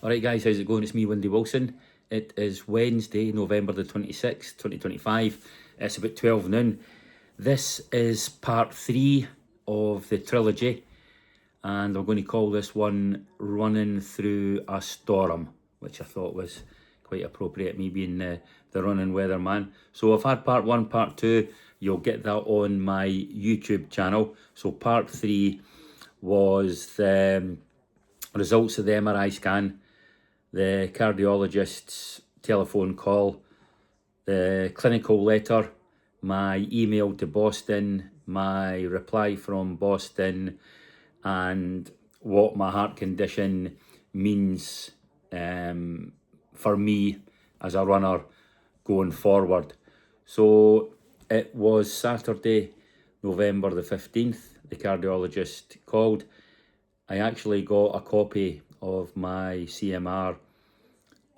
Alright guys, how's it going? It's me, Windy Wilson. It is Wednesday, November the 26th, 2025. It's about 12 noon. This is part 3 of the trilogy, and I'm going to call this one Running Through a Storm, which I thought was quite appropriate, me being the running weatherman. So I've had part 1, part 2. You'll get that on my YouTube channel. So part 3 was the results of the MRI scan, the cardiologist's telephone call, the clinical letter, my email to Boston, my reply from Boston, and what my heart condition means for me as a runner going forward. So it was Saturday, November the 15th, the cardiologist called. I actually got a copy of my CMR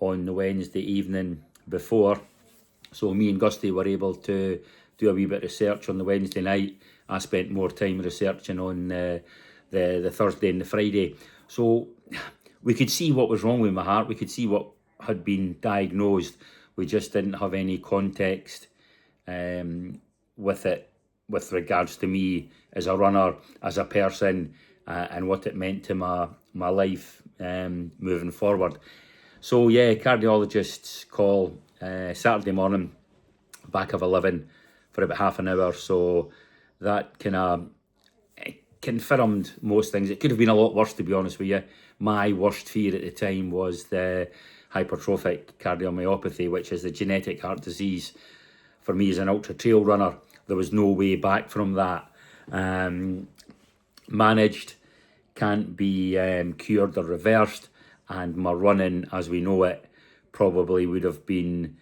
on the Wednesday evening before, so me and Gusty were able to do a wee bit of research on the Wednesday night. I spent more time researching on the Thursday and the Friday, so we could see what was wrong with my heart, we could see what had been diagnosed. We just didn't have any context with it, with regards to me as a runner, as a person, and what it meant to my life moving forward. So yeah, cardiologist's call Saturday morning, back of 11 for about half an hour. So that kind of confirmed most things. It could have been a lot worse, to be honest with you. My worst fear at the time was the hypertrophic cardiomyopathy, which is the genetic heart disease. For me as an ultra trail runner, there was no way back from that. Managed, can't be cured or reversed, and my running as we know it probably would have been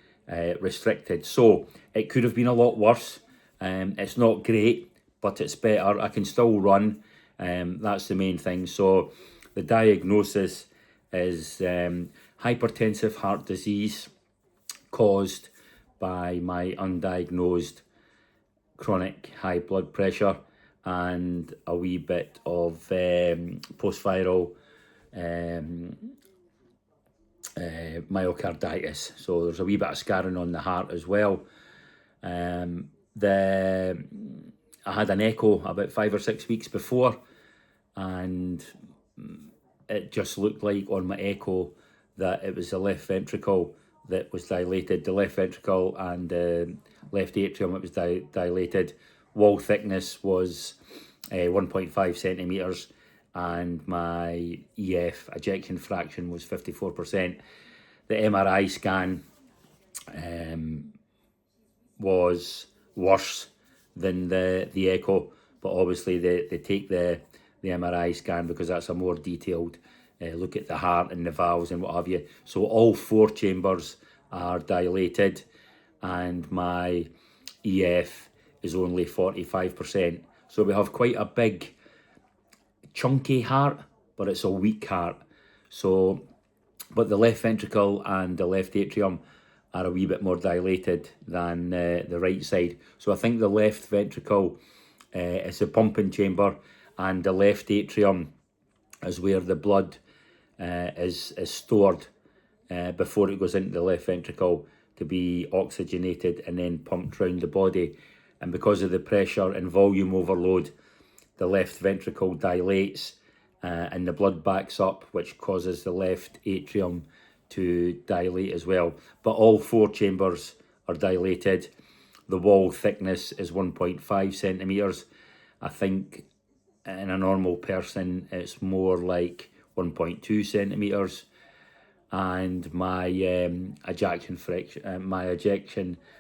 restricted. So it could have been a lot worse. It's not great, but it's better. I can still run. That's the main thing. So the diagnosis is hypertensive heart disease caused by my undiagnosed chronic high blood pressure and a wee bit of post-viral myocarditis. So there's a wee bit of scarring on the heart as well. I had an echo about 5 or 6 weeks before, and it just looked like on my echo that it was the left ventricle that was dilated. The left ventricle and left atrium, it was dilated. Wall thickness was 1.5 centimetres, and my EF, ejection fraction, was 54%. The MRI scan was worse than the echo, but obviously they take the MRI scan because that's a more detailed look at the heart and the valves and what have you. So all 4 chambers are dilated, and my EF is only 45%. So we have quite a big chunky heart, but it's a weak heart. So, but the left ventricle and the left atrium are a wee bit more dilated than the right side. So I think the left ventricle is the pumping chamber, and the left atrium is where the blood is stored before it goes into the left ventricle to be oxygenated and then pumped round the body. And because of the pressure and volume overload, the left ventricle dilates and the blood backs up, which causes the left atrium to dilate as well. But all 4 chambers are dilated. The wall thickness is 1.5 centimetres. I think in a normal person it's more like 1.2 centimetres. And my ejection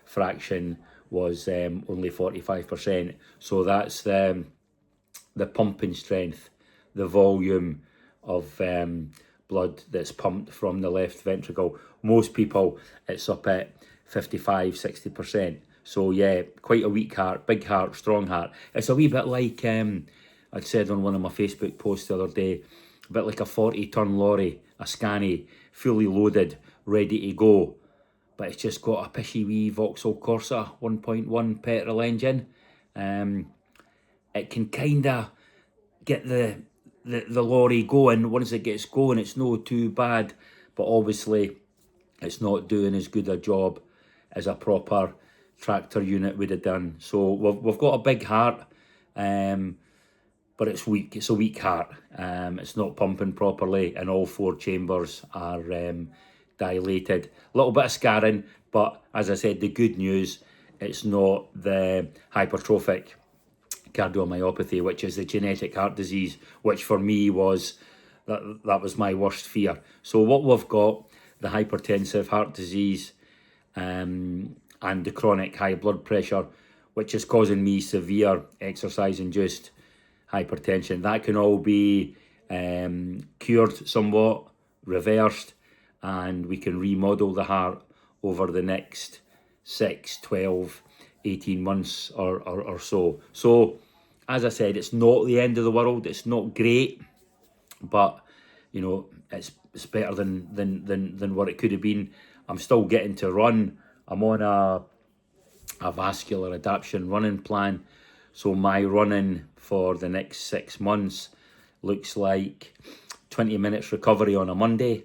fraction was only 45%. So that's the pumping strength, the volume of blood that's pumped from the left ventricle. Most people, it's up at 55-60%. So yeah, quite a weak heart, big heart, strong heart. It's a wee bit like I'd said on one of my Facebook posts the other day, a bit like a 40-ton lorry, a Scanie, fully loaded, ready to go, but it's just got a pishy wee Vauxhall Corsa 1.1 petrol engine. It can kind of get the the lorry going. Once it gets going, it's no too bad, but obviously it's not doing as good a job as a proper tractor unit would have done. So we've got a big heart, but it's weak. It's a weak heart. It's not pumping properly, and all 4 chambers are dilated. A little bit of scarring, but as I said, the good news, it's not the hypertrophic cardiomyopathy, which is the genetic heart disease, which for me was that was my worst fear. So what we've got, the hypertensive heart disease, and the chronic high blood pressure, which is causing me severe exercise-induced hypertension. That can all be cured somewhat, reversed, and we can remodel the heart over the next 6, 12, 18 months or so. So, as I said, it's not the end of the world. It's not great, but you know, it's better than what it could have been. I'm still getting to run. I'm on a vascular adaptation running plan. So my running for the next 6 months looks like 20 minutes recovery on a Monday,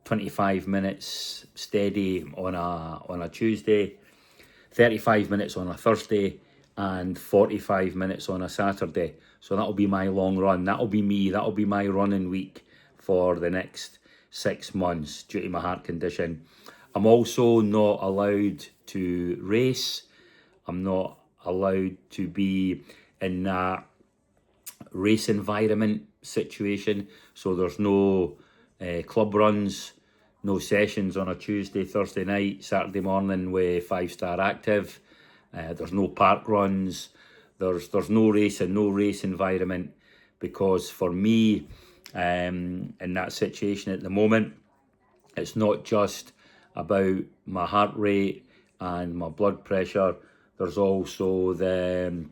25 minutes steady on a Tuesday, 35 minutes on a Thursday, and 45 minutes on a Saturday. So that'll be my long run. That'll be me. That'll be my running week for the next 6 months due to my heart condition. I'm also not allowed to race. I'm not allowed to be in that race environment situation. So there's no club runs, no sessions on a Tuesday, Thursday night, Saturday morning with 5-Star Active. There's no park runs. There's no racing, no race environment, because for me, in that situation at the moment, it's not just about my heart rate and my blood pressure. There's also the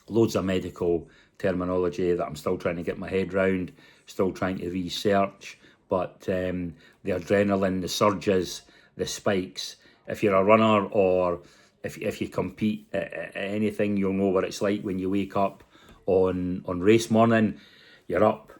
loads of medical terminology that I'm still trying to get my head round, still trying to research. But the adrenaline, the surges, the spikes, if you're a runner or if you compete at anything, you'll know what it's like when you wake up on race morning. You're up,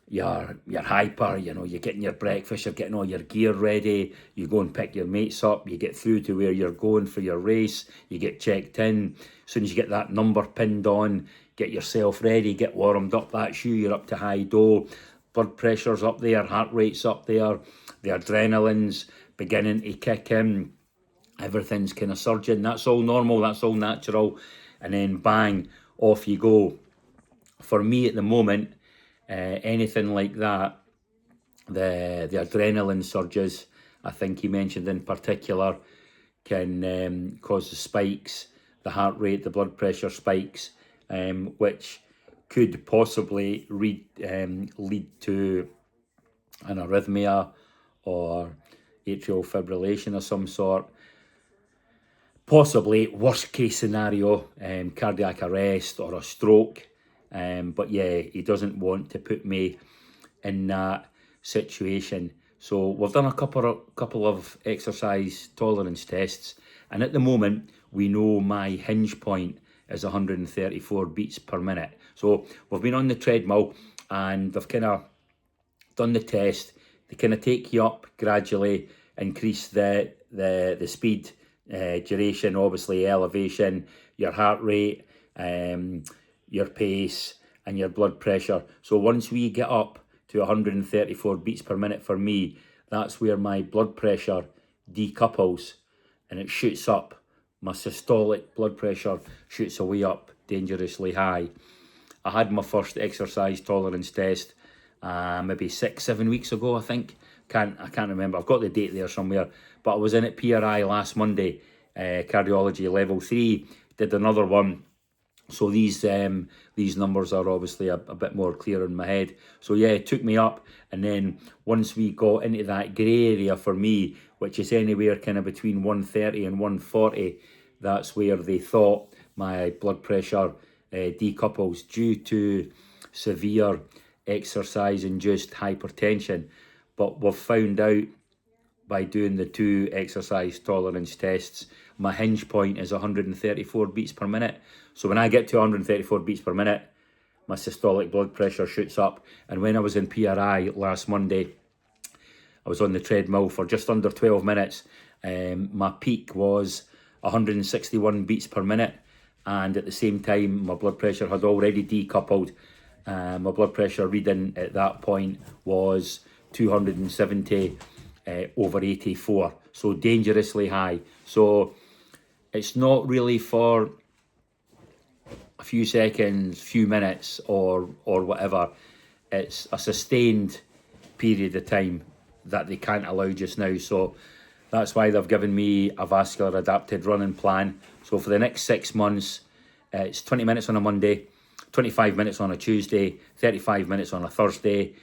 you're hyper, you know, you're getting your breakfast, you're getting all your gear ready, you go and pick your mates up, you get through to where you're going for your race, you get checked in. As soon as you get that number pinned on, get yourself ready, get warmed up that shoe, you're up to high dough, blood pressure's up there, heart rate's up there, the adrenaline's beginning to kick in, everything's kind of surging. That's all normal, that's all natural, and then bang, off you go. For me at the moment, anything like that, the adrenaline surges, I think he mentioned in particular, can cause the spikes, the heart rate, the blood pressure spikes, which could possibly lead to an arrhythmia or atrial fibrillation of some sort. Possibly, worst case scenario, cardiac arrest or a stroke. But yeah, he doesn't want to put me in that situation. So we've done a couple of exercise tolerance tests, and at the moment we know my hinge point is 134 beats per minute. So we've been on the treadmill and they've kind of done the test. They kind of take you up gradually, increase the speed, duration, obviously elevation, your heart rate, your pace, and your blood pressure. So once we get up to 134 beats per minute for me, that's where my blood pressure decouples and it shoots up. My systolic blood pressure shoots away up dangerously high. I had my first exercise tolerance test maybe 6-7 weeks ago, I think. I can't remember. I've got the date there somewhere. But I was in at PRI last Monday, cardiology level 3. Did another one. So these numbers are obviously a bit more clear in my head. So yeah, it took me up, and then once we got into that grey area for me, which is anywhere kind of between 130 and 140, that's where they thought my blood pressure decouples due to severe exercise-induced hypertension. But we've found out by doing the 2 exercise tolerance tests, my hinge point is 134 beats per minute. So when I get to 134 beats per minute, my systolic blood pressure shoots up. And when I was in PRI last Monday, I was on the treadmill for just under 12 minutes. My peak was 161 beats per minute. And at the same time, my blood pressure had already decoupled. My blood pressure reading at that point was 270 over 84. So dangerously high. So it's not really for a few seconds, few minutes, or whatever. It's a sustained period of time that they can't allow just now. So that's why they've given me a vascular adapted running plan. So for the next 6 months, it's 20 minutes on a Monday, 25 minutes on a Tuesday, 35 minutes on a Thursday,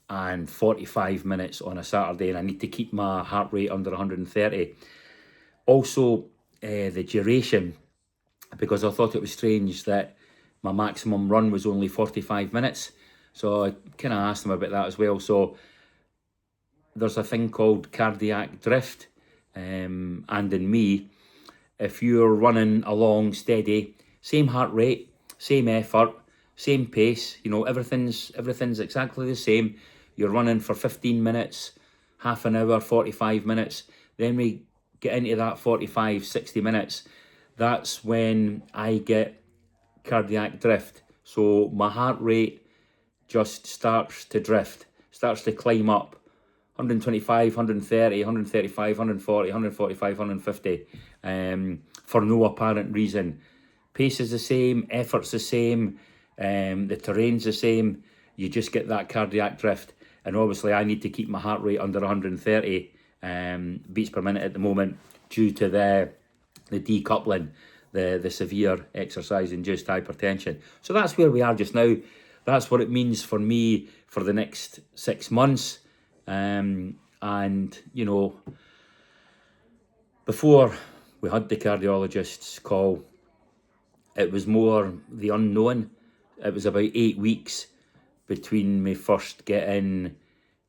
and 45 minutes on a Saturday. And I need to keep my heart rate under 130. Also, the duration, because I thought it was strange that my maximum run was only 45 minutes. So I kind of asked them about that as well. So there's a thing called cardiac drift. And in me, if you're running along steady, same heart rate, same effort, same pace, you know, everything's exactly the same. You're running for 15 minutes, half an hour, 45 minutes. Then we get into that 45, 60 minutes. That's when I get cardiac drift. So my heart rate just starts to drift, starts to climb up. 125, 130, 135, 140, 145, 150, for no apparent reason. Pace is the same, effort's the same, the terrain's the same. You just get that cardiac drift. And obviously I need to keep my heart rate under 130 beats per minute at the moment due to the decoupling, the severe exercise-induced hypertension. So that's where we are just now. That's what it means for me for the next 6 months. And, you know, before we had the cardiologist's call, it was more the unknown. It was about 8 weeks between me first getting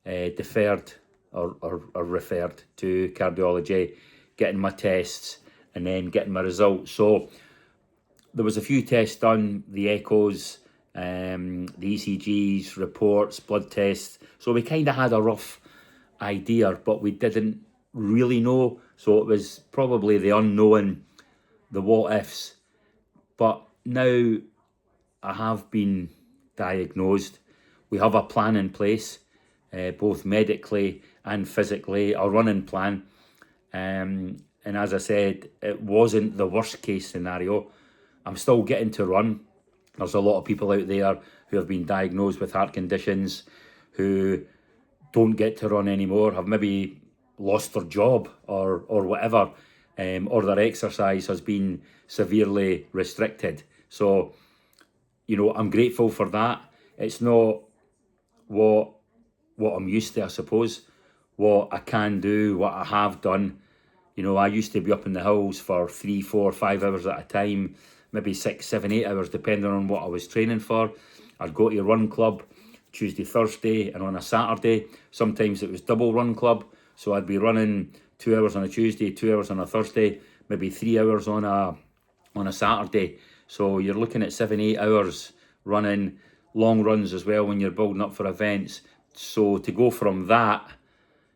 deferred or referred to cardiology, getting my tests, and then getting my results. So there was a few tests done, the echoes, the ECGs, reports, blood tests. So we kind of had a rough idea, but we didn't really know. So it was probably the unknown, the what ifs. But now I have been diagnosed. We have a plan in place, both medically and physically, a running plan. And as I said, it wasn't the worst case scenario. I'm still getting to run. There's a lot of people out there who have been diagnosed with heart conditions who don't get to run anymore, have maybe lost their job or whatever, or their exercise has been severely restricted. So, you know, I'm grateful for that. It's not what I'm used to, I suppose, what I can do, what I have done. You know, I used to be up in the hills for 3, 4, 5 hours at a time, maybe 6, 7, 8 hours, depending on what I was training for. I'd go to a run club Tuesday, Thursday, and on a Saturday. Sometimes it was double run club, so I'd be running 2 hours on a Tuesday, 2 hours on a Thursday, maybe 3 hours on a Saturday. So you're looking at 7, 8 hours running, long runs as well when you're building up for events. So to go from that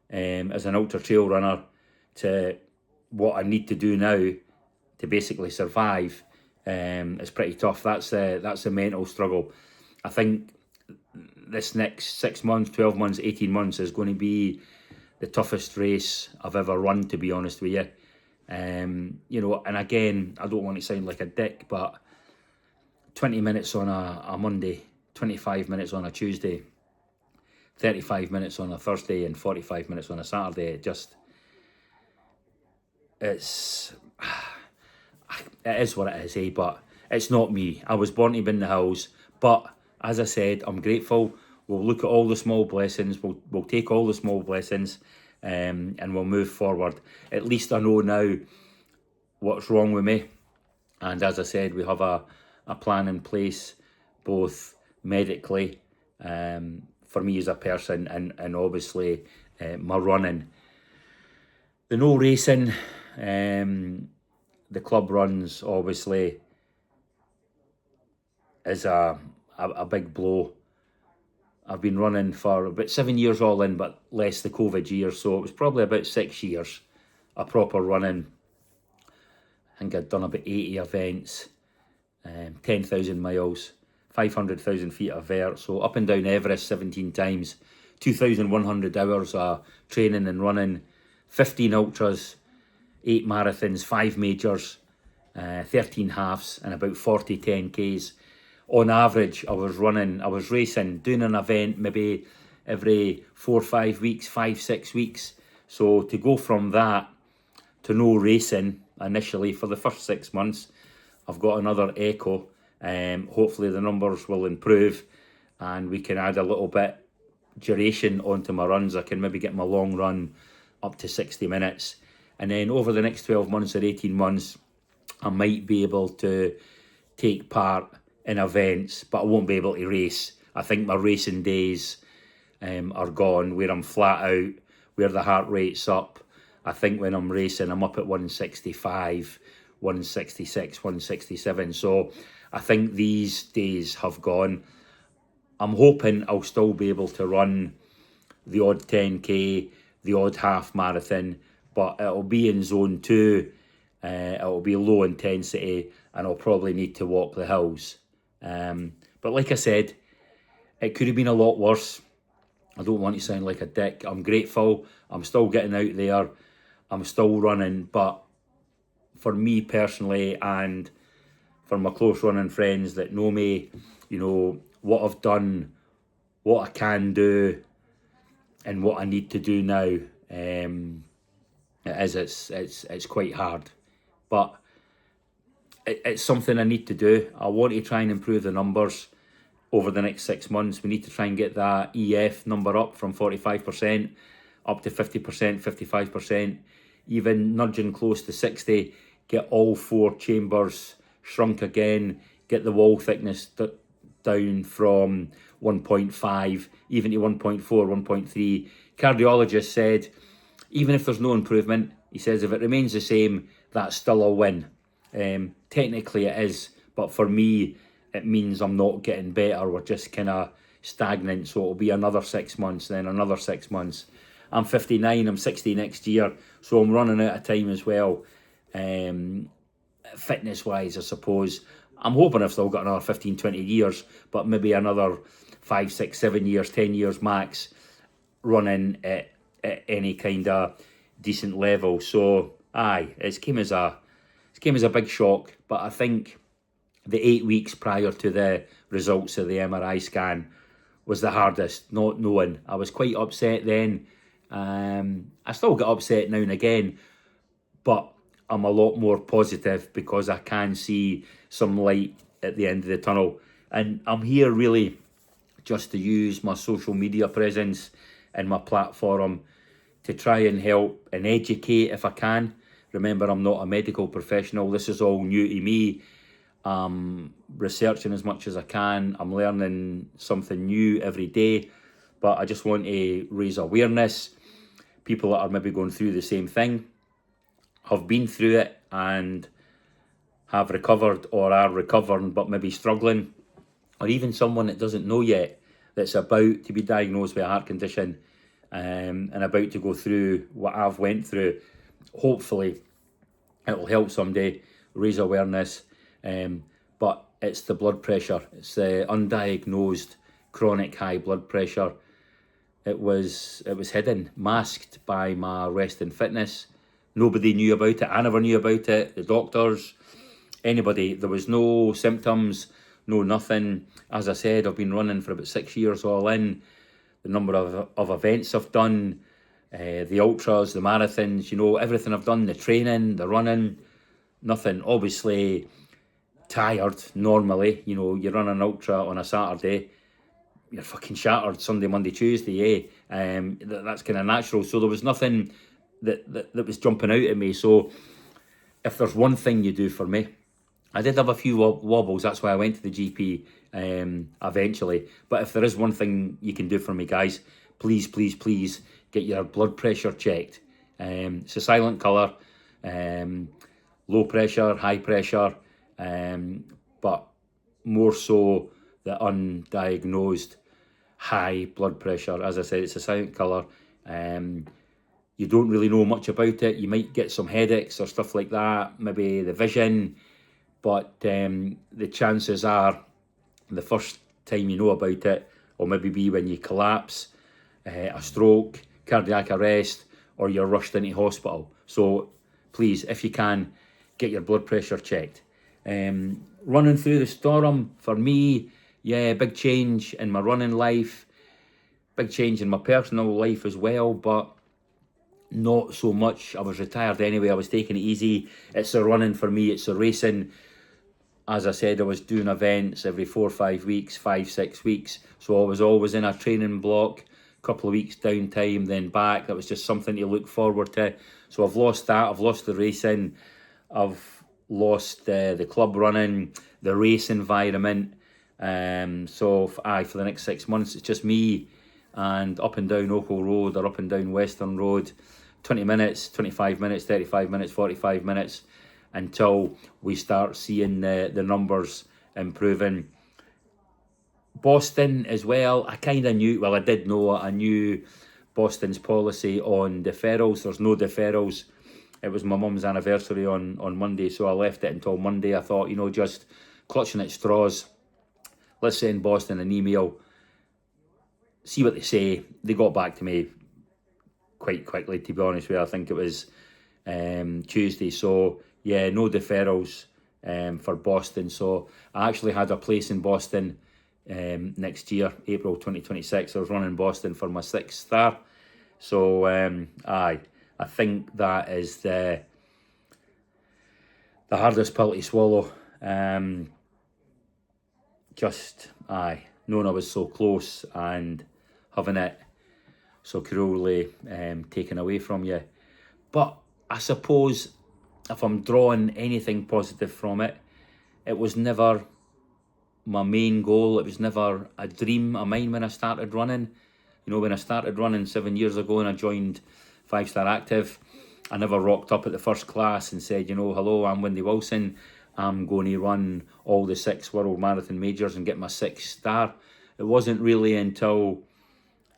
as an ultra trail runner to what I need to do now to basically survive is pretty tough. That's a mental struggle. I think this next 6 months, 12 months, 18 months is going to be the toughest race I've ever run, to be honest with you. You know, and again, I don't want to sound like a dick, but 20 minutes on a Monday, 25 minutes on a Tuesday, 35 minutes on a Thursday, and 45 minutes on a Saturday, it is what it is, eh? But it's not me. I was born to be in the hills, but as I said, I'm grateful. We'll look at all the small blessings. We'll take all the small blessings, and we'll move forward. At least I know now what's wrong with me, and as I said, we have a plan in place, both medically, for me as a person, and obviously my running. The no racing, the club runs, obviously, is a a big blow. I've been running for about 7 years all in, but less the COVID year, so it was probably about 6 years of proper running. I think I'd done about 80 events, 10,000 miles, 500,000 feet of vert, so up and down Everest 17 times, 2,100 hours of training and running, 15 ultras, 8 marathons, 5 majors, 13 halves, and about 40 10Ks. On average, I was racing, doing an event maybe every 4 or 5 weeks, 5, 6 weeks. So to go from that to no racing initially for the first 6 months, I've got another echo. Hopefully the numbers will improve and we can add a little bit duration onto my runs. I can maybe get my long run up to 60 minutes. And then over the next 12 months or 18 months, I might be able to take part in events, but I won't be able to race. I think my racing days are gone, where I'm flat out, where the heart rate's up. I think when I'm racing, I'm up at 165, 166, 167. So I think these days have gone. I'm hoping I'll still be able to run the odd 10K, the odd half marathon, but it'll be in zone 2. It'll be low intensity, and I'll probably need to walk the hills. But like I said, it could have been a lot worse. I don't want to sound like a dick. I'm grateful. I'm still getting out there. I'm still running. But for me personally, and for my close running friends that know me, you know, what I've done, what I can do, and what I need to do now, it's quite hard. But it's something I need to do. I want to try and improve the numbers over the next 6 months. We need to try and get that EF number up from 45% up to 50%, 55%, even nudging close to 60. Get all 4 chambers shrunk again. Get the wall thickness down from 1.5 even to 1.4, 1.3. Cardiologist said, even if there's no improvement, he says if it remains the same, that's still a win. Technically it is, but for me it means I'm not getting better. We're just kind of stagnant. So it'll be another 6 months, then another 6 months. I'm 59, I'm 60 next year, so I'm running out of time as well. Fitness wise, I suppose I'm hoping I've still got another 15, 20 years, but maybe another 5, 6, 7 years, 10 years max running at any kind of decent level. So aye, it came as a big shock, but I think the 8 weeks prior to the results of the MRI scan was the hardest, not knowing. I was quite upset then. I still get upset now and again, but I'm a lot more positive because I can see some light at the end of the tunnel. And I'm here really just to use my social media presence and my platform to try and help and educate if I can. Remember, I'm not a medical professional. This is all new to me. I'm researching as much as I can. I'm learning something new every day. But I just want to raise awareness. People that are maybe going through the same thing, have been through it and have recovered or are recovering but maybe struggling. Or even someone that doesn't know yet that's about to be diagnosed with a heart condition and about to go through what I've went through. Hopefully it will help someday, raise awareness. But it's the blood pressure. It's the undiagnosed chronic high blood pressure. It was hidden, masked by my rest and fitness. Nobody knew about it. I never knew about it. The doctors, anybody. There was no symptoms, no nothing. As I said, I've been running for about 6 years all in. The number of events I've done, the ultras, the marathons, you know, everything I've done, the training, the running, nothing. Obviously tired normally. You know, you run an ultra on a Saturday, you're fucking shattered Sunday, Monday, Tuesday, that's kind of natural. So there was nothing that was jumping out at me. So if there's one thing you do for me, I did have a few wobbles, that's why I went to the GP eventually. But if there is one thing you can do for me, guys, please, please, please get your blood pressure checked. It's a silent colour, low pressure, high pressure, but more so the undiagnosed high blood pressure. As I said, it's a silent killer. You don't really know much about it. You might get some headaches or stuff like that, maybe the vision, but the chances are the first time you know about it will maybe be when you collapse, a stroke, cardiac arrest, or you're rushed into hospital. So please, if you can, get your blood pressure checked. Running through the storm, for me, yeah, big change in my running life, big change in my personal life as well, but not so much. I was retired anyway, I was taking it easy. It's the running for me, it's the racing. As I said, I was doing events every 4 or 5 weeks, 5, 6 weeks. So I was always in a training block, couple of weeks downtime, then back. That was just something to look forward to. So I've lost that, I've lost the racing, I've lost the club running, the race environment. So for the next 6 months, it's just me and up and down Oakville Road or up and down Western Road, 20 minutes, 25 minutes, 35 minutes, 45 minutes, until we start seeing the numbers improving. Boston as well, I kind of knew, well I did know, I knew Boston's policy on deferrals. There's no deferrals. It was my mum's anniversary on Monday, so I left it until Monday. I thought, just clutching at straws. Let's send Boston an email, see what they say. They got back to me quite quickly, to be honest with you. I think it was Tuesday. So yeah, no deferrals for Boston. So I actually had a place in Boston next year, April 2026. I was running Boston for my 6th star. So I think that is the hardest pill to swallow. Knowing I was so close and having it so cruelly taken away from you. But I suppose if I'm drawing anything positive from it, it was never my main goal. It was never a dream of mine when I started running. When I started running 7 years ago and I joined 5 Star Active, I never rocked up at the first class and said, hello, I'm Wendy Wilson. I'm going to run all the 6 World Marathon Majors and get my 6th star. It wasn't really until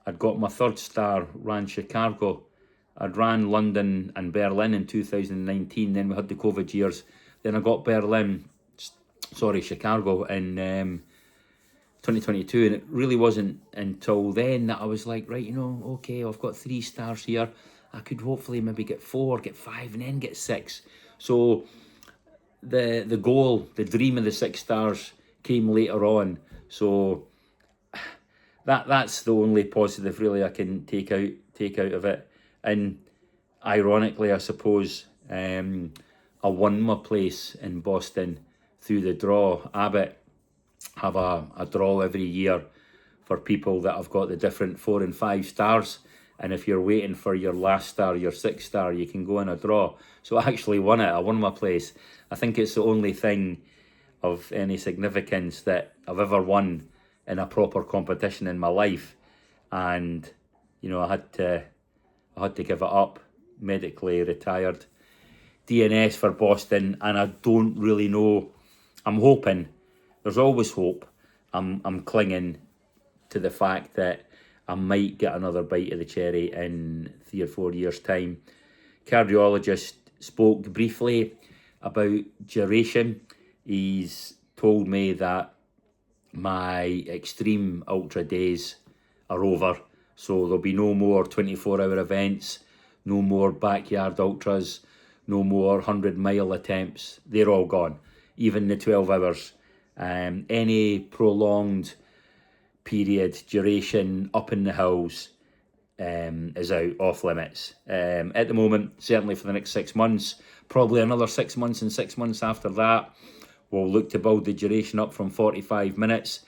I'd got my 3rd star, ran Chicago. I'd ran London and Berlin in 2019. Then we had the COVID years. Then I got Chicago in 2022. And it really wasn't until then that I was like, right, okay, I've got 3 stars here. I could hopefully maybe get 4, get 5, and then get 6. So the goal, the dream of the 6 stars came later on. So that's the only positive really I can take out of it. And ironically, I suppose, I won my place in Boston through the draw. Abbott have a draw every year for people that have got the different 4 and 5 stars. And if you're waiting for your last star, your 6th star, you can go in a draw. So I actually won it. I won my place. I think it's the only thing of any significance that I've ever won in a proper competition in my life. And, I had to give it up, medically retired. DNS for Boston, and I don't really know. I'm hoping. There's always hope. I'm clinging to the fact that I might get another bite of the cherry in 3 or 4 years' time. Cardiologist spoke briefly about duration. He's told me that my extreme ultra days are over. So there'll be no more 24-hour events, no more backyard ultras, no more 100-mile attempts. They're all gone. Even the 12 hours. Any prolonged period, duration, up in the hills is out, off limits. At the moment, certainly for the next 6 months, probably another 6 months and 6 months after that, we'll look to build the duration up from 45 minutes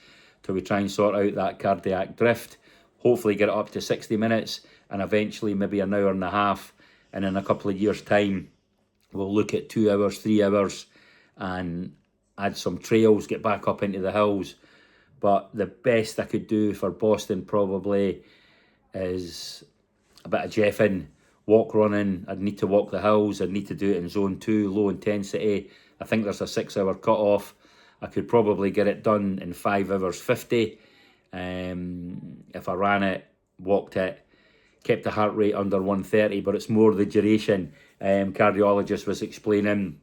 till we try and sort out that cardiac drift. Hopefully get it up to 60 minutes and eventually maybe an hour and a half. And in a couple of years' time, we'll look at 2 hours, 3 hours and add some trails, get back up into the hills. But the best I could do for Boston probably is a bit of jeffing, walk running. I'd need to walk the hills. I'd need to do it in zone 2, low intensity. I think there's a 6-hour cut-off. I could probably get it done in 5 hours 50. If I ran it, walked it, kept the heart rate under 130, but it's more the duration. Cardiologist was explaining,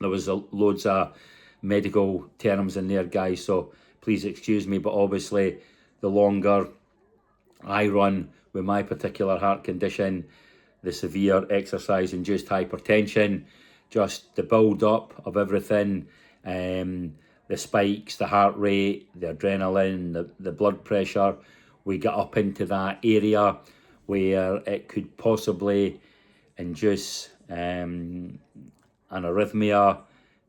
there was loads of medical terms in there, guys, so please excuse me, but obviously the longer I run with my particular heart condition, the severe exercise-induced hypertension, just the build-up of everything, the spikes, the heart rate, the adrenaline, the blood pressure, we get up into that area where it could possibly induce an arrhythmia,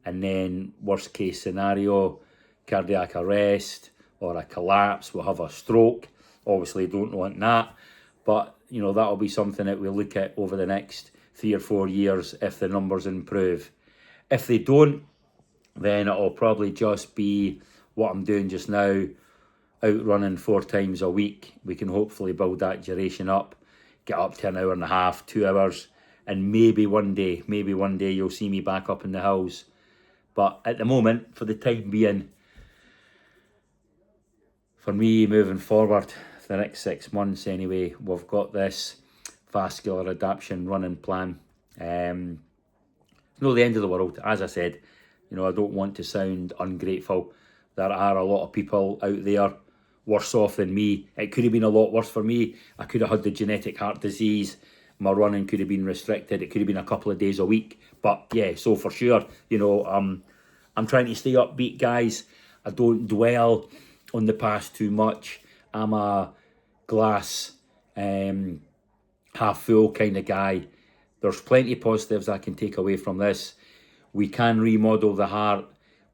and then worst case scenario, cardiac arrest or a collapse, we'll have a stroke. Obviously don't want that, but you know, that'll be something that we'll look at over the next 3 or 4 years if the numbers improve. If they don't, then it'll probably just be what I'm doing just now, out running 4 times a week. We can hopefully build that duration up, get up to an hour and a half, 2 hours, and maybe one day you'll see me back up in the hills. But at the moment, for the time being, for me moving forward, the next 6 months anyway, we've got this vascular adaptation running plan. It's not the end of the world, as I said. You know, I don't want to sound ungrateful. There are a lot of people out there worse off than me. It could have been a lot worse for me. I could have had the genetic heart disease. My running could have been restricted. It could have been a couple of days a week. But yeah, so for sure, you know, I'm trying to stay upbeat, guys. I don't dwell on the past too much. I'm a glass half full kind of guy. There's plenty of positives I can take away from this. We can remodel the heart.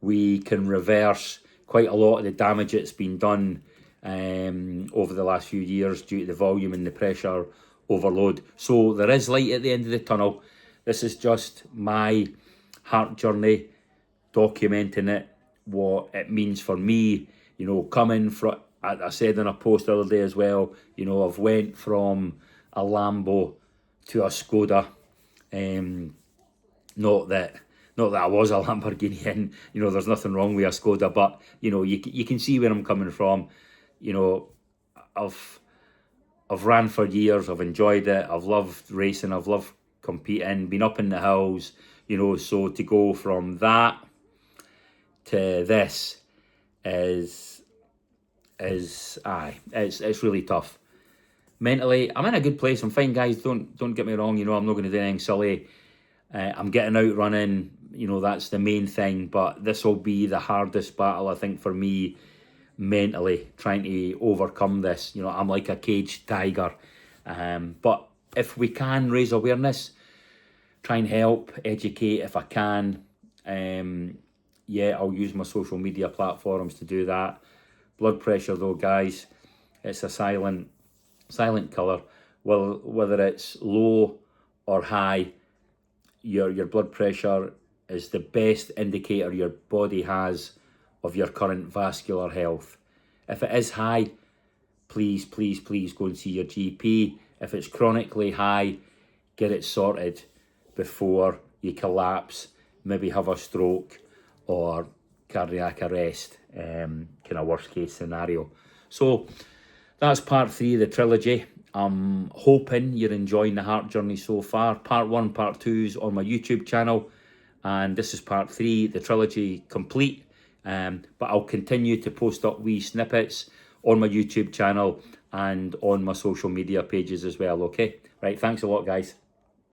We can reverse quite a lot of the damage that's been done over the last few years due to the volume and the pressure overload. So there is light at the end of the tunnel. This is just my heart journey, documenting it, what it means for me. You know, coming from, I said in a post the other day as well, you know, I've went from a Lambo to a Skoda. Not that I was a Lamborghini, and you know, there's nothing wrong with a Skoda, but you know, you can see where I'm coming from. You know, I've ran for years, I've enjoyed it, I've loved racing, I've loved competing, been up in the hills, you know, so to go from that to this is it's really tough. Mentally, I'm in a good place. I'm fine, guys. Don't get me wrong. You know, I'm not going to do anything silly. I'm getting out running. You know, that's the main thing. But this will be the hardest battle, I think, for me mentally, trying to overcome this. You know, I'm like a caged tiger. But if we can raise awareness, try and help, educate if I can. Yeah, I'll use my social media platforms to do that. Blood pressure, though, guys, it's a silent killer. Well, whether it's low or high, your blood pressure is the best indicator your body has of your current vascular health. If it is high, please go and see your GP. If it's chronically high, get it sorted before you collapse, maybe have a stroke or cardiac arrest, kind of worst case scenario. So that's part 3 of the trilogy. I'm hoping you're enjoying the heart journey so far. Part 1, part 2 is on my YouTube channel, and this is part 3, the trilogy complete. But I'll continue to post up wee snippets on my YouTube channel and on my social media pages as well, okay? Right, thanks a lot, guys.